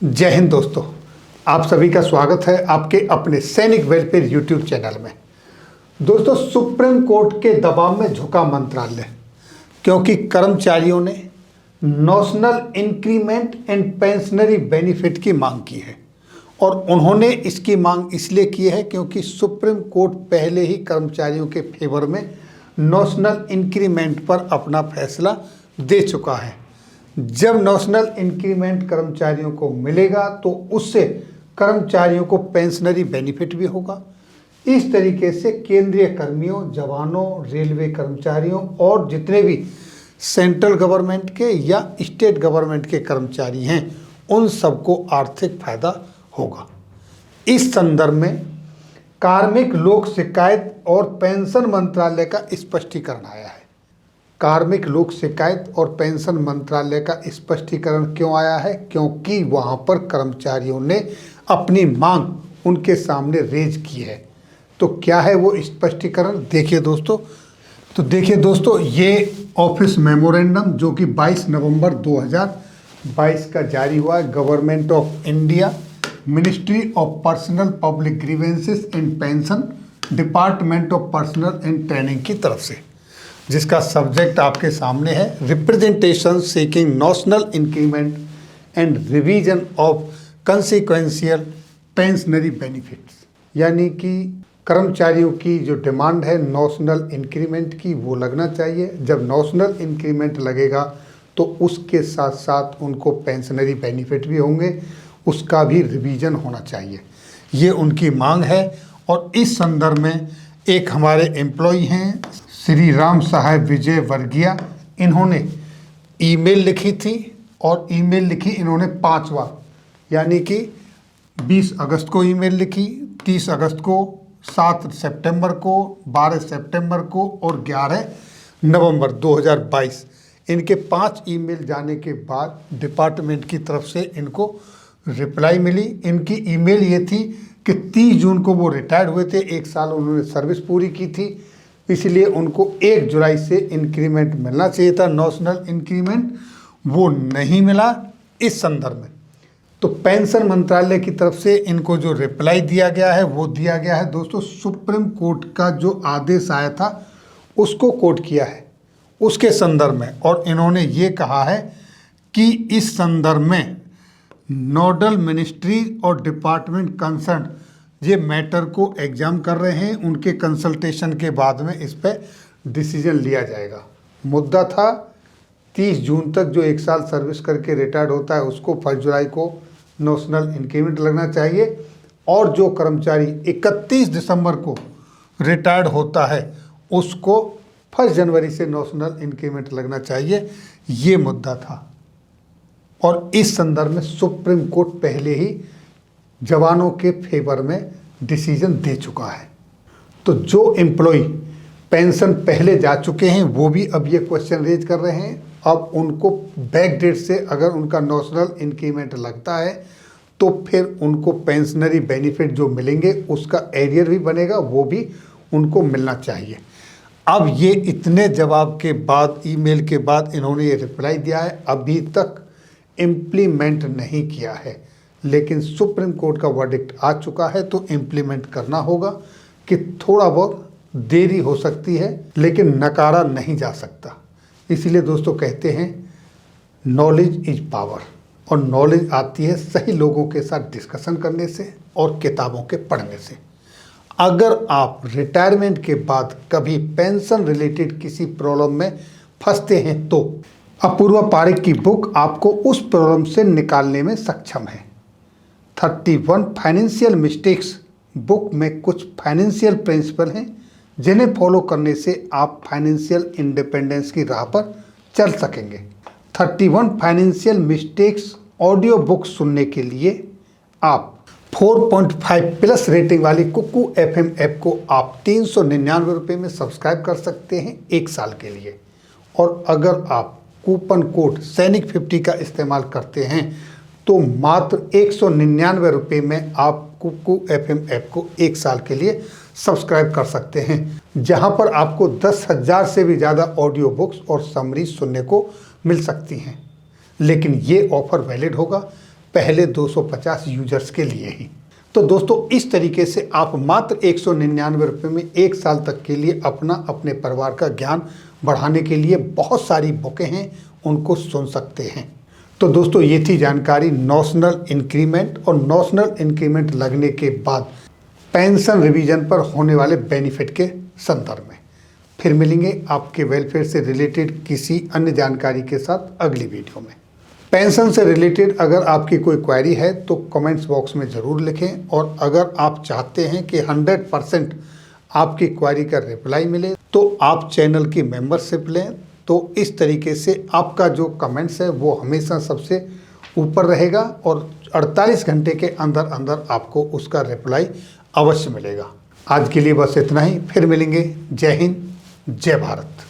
जय हिंद दोस्तों, आप सभी का स्वागत है आपके अपने सैनिक वेलफेयर यूट्यूब चैनल में। दोस्तों, सुप्रीम कोर्ट के दबाव में झुका मंत्रालय, क्योंकि कर्मचारियों ने national increment and pensionary benefit की मांग की है। और उन्होंने इसकी मांग इसलिए की है क्योंकि सुप्रीम कोर्ट पहले ही कर्मचारियों के फेवर में नेशनल इंक्रीमेंट पर अपना फैसला दे चुका है। जब नेशनल इंक्रीमेंट कर्मचारियों को मिलेगा तो उससे कर्मचारियों को पेंशनरी बेनिफिट भी होगा। इस तरीके से केंद्रीय कर्मियों, जवानों, रेलवे कर्मचारियों और जितने भी सेंट्रल गवर्नमेंट के या स्टेट गवर्नमेंट के कर्मचारी हैं उन सबको आर्थिक फायदा होगा। इस संदर्भ में कार्मिक लोक शिकायत और पेंशन मंत्रालय का स्पष्टीकरण आया है। कार्मिक लोक शिकायत और पेंशन मंत्रालय का स्पष्टीकरण क्यों आया है? क्योंकि वहां पर कर्मचारियों ने अपनी मांग उनके सामने रेज की है। तो क्या है वो स्पष्टीकरण? देखिए दोस्तों, ये ऑफिस मेमोरेंडम जो कि 22 नवंबर 2022 का जारी हुआ है government of India, ministry of personnel public grievances and pension, department of personal and training की तरफ से, जिसका सब्जेक्ट आपके सामने है, representation seeking national increment and revision of कंसिक्वेंशियल pensionary benefits. यानी कि कर्मचारियों की जो डिमांड है नेशनल इंक्रीमेंट की वो लगना चाहिए। जब नेशनल इंक्रीमेंट लगेगा तो उसके साथ साथ उनको पेंशनरी बेनिफिट भी होंगे, उसका भी रिवीजन होना चाहिए। ये उनकी मांग है। और इस संदर्भ में एक हमारे एम्प्लॉई हैं श्री राम साहेब विजय वर्गीय, इन्होंने ईमेल लिखी थी और ईमेल लिखी इन्होंने 5 बार, यानी कि 20 अगस्त को ईमेल लिखी, 30 अगस्त को, 7 सितंबर को, 12 सितंबर को और 11 नवंबर 2022। इनके 5 ईमेल जाने के बाद डिपार्टमेंट की तरफ से इनको रिप्लाई मिली। इनकी ईमेल ये थी कि 30 जून को वो रिटायर्ड हुए थे, 1 साल उन्होंने सर्विस पूरी की थी, इसलिए उनको 1 जुलाई से इंक्रीमेंट मिलना चाहिए था, नेशनल इंक्रीमेंट, वो नहीं मिला। इस संदर्भ में तो पेंशन मंत्रालय की तरफ से इनको जो रिप्लाई दिया गया है वो दिया गया है दोस्तों, सुप्रीम कोर्ट का जो आदेश आया था उसको कोट किया है उसके संदर्भ में। और इन्होंने ये कहा है कि इस संदर्भ में नोडल मिनिस्ट्री और डिपार्टमेंट कंसर्न ये मैटर को एग्जाम कर रहे हैं, उनके कंसल्टेशन के बाद में इस पर डिसीजन लिया जाएगा। मुद्दा था 30 जून तक जो 1 साल सर्विस करके रिटायर्ड होता है उसको 1 जुलाई को नेशनल इंक्रीमेंट लगना चाहिए, और जो कर्मचारी 31 दिसंबर को रिटायर्ड होता है उसको 1 जनवरी से नेशनल इंक्रीमेंट लगना चाहिए। ये मुद्दा था। और इस संदर्भ में सुप्रीम कोर्ट पहले ही जवानों के फेवर में डिसीजन दे चुका है। तो जो एम्प्लॉय पेंशन पहले जा चुके हैं वो भी अब ये क्वेश्चन रेज कर रहे हैं। अब उनको बैक डेट से अगर उनका नेशनल इंक्रीमेंट लगता है तो फिर उनको पेंशनरी बेनिफिट जो मिलेंगे उसका एरियर भी बनेगा, वो भी उनको मिलना चाहिए। अब ये इतने जवाब के बाद, ईमेल के बाद इन्होंने ये रिप्लाई दिया है, अभी तक इम्प्लीमेंट नहीं किया है, लेकिन सुप्रीम कोर्ट का वर्डिक्ट आ चुका है तो इम्प्लीमेंट करना होगा। कि थोड़ा बहुत देरी हो सकती है लेकिन नकारा नहीं जा सकता। इसलिए दोस्तों कहते हैं नॉलेज इज पावर, और नॉलेज आती है सही लोगों के साथ डिस्कशन करने से और किताबों के पढ़ने से। अगर आप रिटायरमेंट के बाद कभी पेंशन रिलेटेड किसी प्रॉब्लम में फंसते हैं तो अपूर्वा पारिक की बुक आपको उस प्रॉब्लम से निकालने में सक्षम है। 31 फाइनेंशियल मिस्टेक्स बुक में कुछ फाइनेंशियल प्रिंसिपल हैं जिन्हें फॉलो करने से आप फाइनेंशियल इंडिपेंडेंस की राह पर चल सकेंगे। 31 फाइनेंशियल मिस्टेक्स ऑडियो बुक सुनने के लिए आप 4.5 प्लस रेटिंग वाली कुकू FM ऐप को आप 399 रुपये में सब्सक्राइब कर सकते हैं 1 साल के लिए। और अगर आप कूपन कोड सैनिक 50 का इस्तेमाल करते हैं तो मात्र 199 रुपये में आप कुकू FM ऐप को 1 साल के लिए सब्सक्राइब कर सकते हैं, जहां पर आपको 10,000 से भी ज़्यादा ऑडियो बुक्स और समरी सुनने को मिल सकती हैं। लेकिन ये ऑफ़र वैलिड होगा पहले 250 यूजर्स के लिए ही। तो दोस्तों इस तरीके से आप मात्र 199 रुपये में 1 साल तक के लिए अपने परिवार का ज्ञान बढ़ाने के लिए बहुत सारी बुकें हैं, उनको सुन सकते हैं। तो दोस्तों ये थी जानकारी नॉशनल इंक्रीमेंट और नॉशनल इंक्रीमेंट लगने के बाद पेंशन रिवीजन पर होने वाले बेनिफिट के संदर्भ में। फिर मिलेंगे आपके वेलफेयर से रिलेटेड किसी अन्य जानकारी के साथ अगली वीडियो में। पेंशन से रिलेटेड अगर आपकी कोई क्वेरी है तो कमेंट्स बॉक्स में ज़रूर लिखें, और अगर आप चाहते हैं कि 100% आपकी क्वेरी का रिप्लाई मिले तो आप चैनल की मेंबरशिप लें। तो इस तरीके से आपका जो कमेंट्स है वो हमेशा सबसे ऊपर रहेगा और 48 घंटे के अंदर अंदर आपको उसका रिप्लाई अवश्य मिलेगा। आज के लिए बस इतना ही, फिर मिलेंगे। जय हिंद, जय भारत।